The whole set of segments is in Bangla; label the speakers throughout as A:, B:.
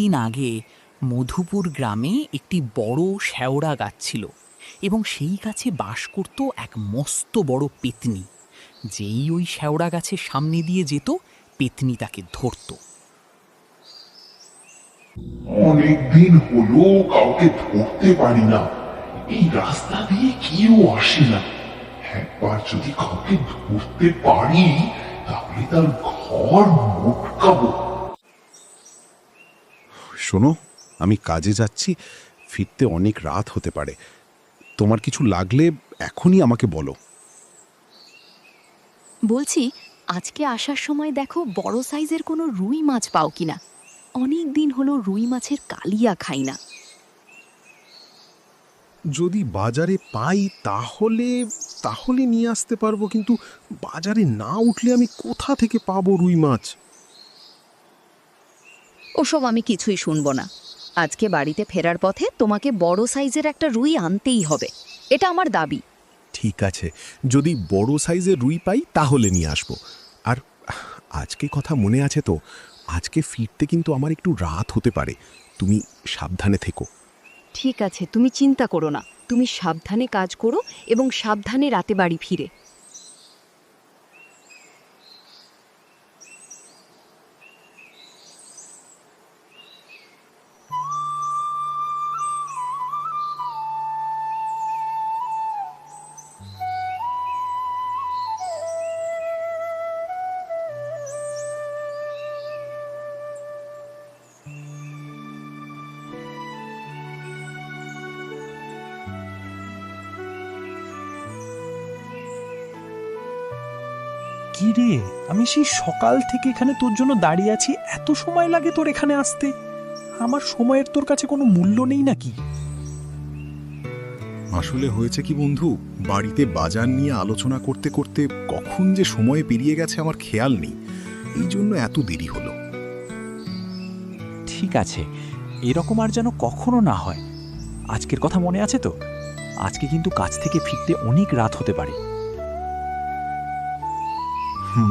A: দিন আগে মধুপুর গ্রামে একটি বড় শেওড়া গাছ ছিল এবং সেই গাছে বাস করত এক মস্ত বড় পেতনি। যেই ওই শেওড়া গাছের সামনে দিয়ে যেত, পেতনি তাকে ধরত।
B: অনেকদিন হলো কাউকে ধরতে পারি না, এই রাস্তা দিয়ে কেউ আসে না। একবার যদি কাউকে ধরতে পারি তাহলে তার ঘর মোটকাবো।
C: শোনো, আমি কাজে যাচ্ছি, ফিরতে অনেক রাত হতে পারে। তোমার কিছু লাগলে এখনই আমাকে বলো।
D: বলছি, আজকে আসার সময় দেখো বড় সাইজের কোনো রুই মাছ পাও কিনা। অনেক দিন হলো রুই মাছের কালিয়া খাই না।
C: যদি বাজারে পাই তাহলে তাহলে নিয়ে আসতে পারবো, কিন্তু বাজারে না উঠলে আমি কোথা থেকে পাবো রুই মাছ?
D: ওসব আমি কিছুই শুনবো না। আজকে বাড়িতে ফেরার পথে তোমাকে বড় সাইজের একটা রুই আনতেই হবে, এটা আমার দাবি।
C: ঠিক আছে, যদি বড় সাইজের রুই পাই তাহলে নিয়ে আসবো। আর আজকে কথা মনে আছে তো, আজকে ফিরতে কিন্তু আমার একটু রাত হতে পারে। তুমি সাবধানে থেকো।
D: ঠিক আছে, তুমি চিন্তা করো না। তুমি সাবধানে কাজ করো এবং সাবধানে রাতে বাড়ি ফিরে।
E: কি রে, আমি সেই সকাল থেকে এখানে তোর জন্য দাঁড়িয়ে আছি, এত সময় লাগে তোর এখানে আসতে? আমার সময়ের তোর কাছে কোনো মূল্য নেই নাকি?
C: আসলে হয়েছে কি বন্ধু, বাড়িতে বাজার নিয়ে আলোচনা করতে করতে কখন যে সময় পেরিয়ে গেছে আমার খেয়াল নেই, এই জন্য এত দেরি হলো।
E: ঠিক আছে, এরকম আর যেন কখনো না হয়। আজকের কথা মনে আছে তো? আজকে কিন্তু কাজ থেকে ফিরতে অনেক রাত হতে পারে।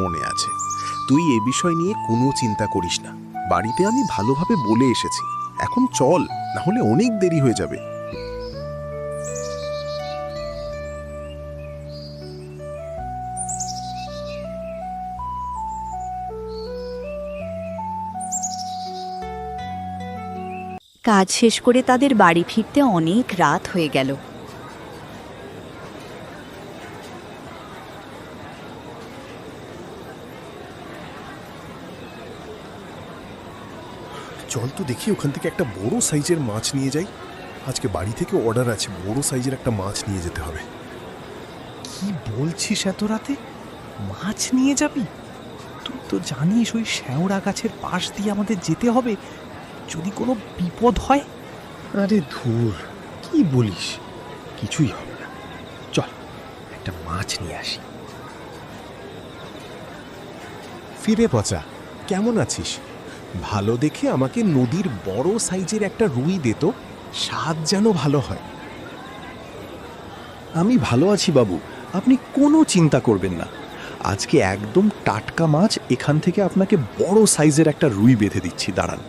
C: মনে আছে, তুই এ বিষয় নিয়ে কোনো চিন্তা করিস না। বাড়িতে আমি ভালোভাবে বলে এসেছি। এখন চল, না হলে অনেক দেরি হয়ে যাবে।
D: কাজ শেষ করে তাদের বাড়ি ফিরতে অনেক রাত হয়ে গেল।
C: চল তো দেখি, ওখান থেকে একটা বড় সাইজের মাছ নিয়ে যাই। আজকে বাড়ি থেকে অর্ডার আছে, বড় সাইজের একটা মাছ নিয়ে যেতে হবে।
E: কি বলছিস এত রাতে? মাছ নিয়ে যাবি? তুই তো জানিস ওই শেওড়া গাছের পাশ দিয়ে আমাদের যেতে হবে, যদি কোনো বিপদ হয়।
C: আরে ধুর, কি বলিস? কিছুই হবে না, চল একটা মাছ নিয়ে আসি। ফিরে পচা, কেমন আছিস? ভালো দেখে আমাকে নদীর বড় সাইজের একটা রুই দে তো, স্বাদ যেন ভালো হয়।
F: আমি ভালো আছি বাবু, আপনি কোনো চিন্তা করবেন না। আজকে একদম টাটকা মাছ এখান থেকে আপনাকে বড় সাইজের একটা রুই বেঁধে দিচ্ছি, দাঁড়ান।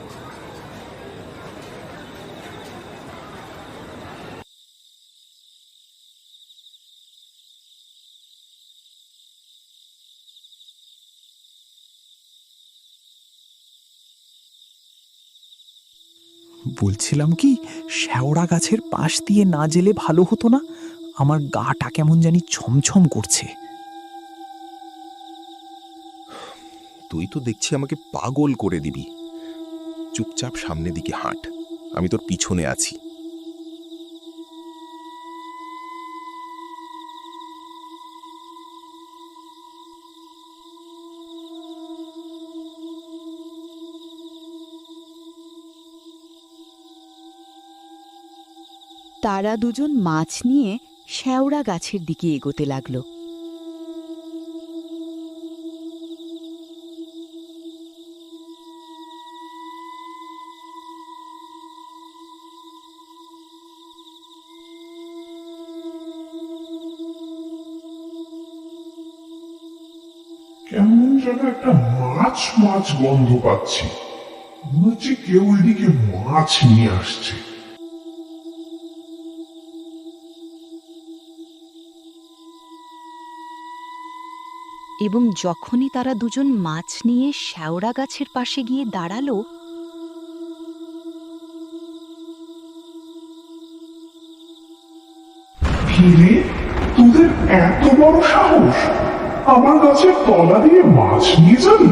E: বলছিলাম কি, শেওড়া গাছের পাশ দিয়ে না গেলে ভালো হতো না? আমার গাটা কেমন জানি ছমছম করছে।
C: তুই তো দেখছি আমাকে পাগল করে দিবি। চুপচাপ সামনের দিকে হাঁট, আমি তোর পিছনে আছি।
D: তারা দুজন মাছ নিয়ে শেওড়া গাছের দিকে এগোতে লাগলো।
B: কেমন যেন একটা মাছ মাছ গন্ধ পাচ্ছি। মনে হচ্ছে কেউ এদিকে মাছ নিয়ে আসছে।
D: এবং যখনই তারা দুজন মাছ নিয়ে শ্যাওড়া গাছের পাশে গিয়ে দাঁড়ালো,
B: কিরে, তোদের এত বড় সাহস! আমার গাছের তলা দিয়ে মাছ নিয়ে যাবি?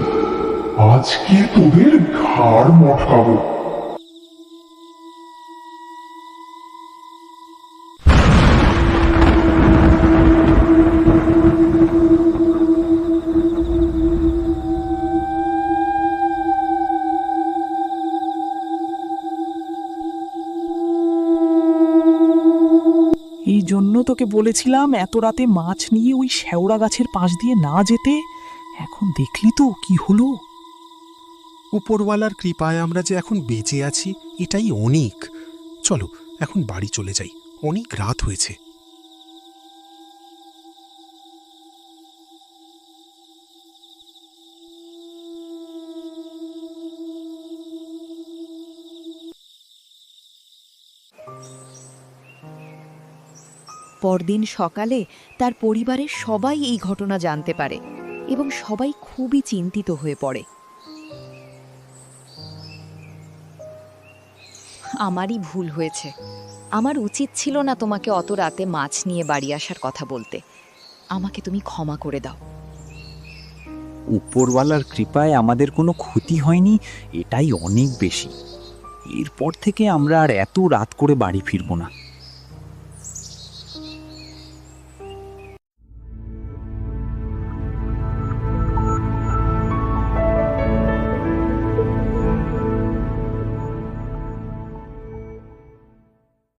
B: আজকে তোদের ঘাড় মটকাবো।
E: এই জন্য তোকে বলেছিলাম এত রাতে মাছ নিয়ে ওই শ্যাওড়া গাছের পাশ দিয়ে না যেতে। এখন দেখলি তো কি হলো।
C: উপরওয়ালার কৃপায় আমরা যে এখন বেঁচে আছি এটাই অনেক। চলো এখন বাড়ি চলে যাই, অনেক রাত হয়েছে।
D: পরদিন সকালে তার পরিবারের সবাই এই ঘটনা জানতে পারে এবং সবাই খুবই চিন্তিত হয়ে পড়ে। আমারই ভুল হয়েছে, আমার উচিত ছিল না তোমাকে অত রাতে মাছ নিয়ে বাড়ি আসার কথা বলতে। আমাকে তুমি ক্ষমা করে দাও।
A: উপরওয়ালার কৃপায় আমাদের কোনো ক্ষতি হয়নি, এটাই অনেক বেশি। এরপর থেকে আমরা আর এত রাত করে বাড়ি ফিরব না।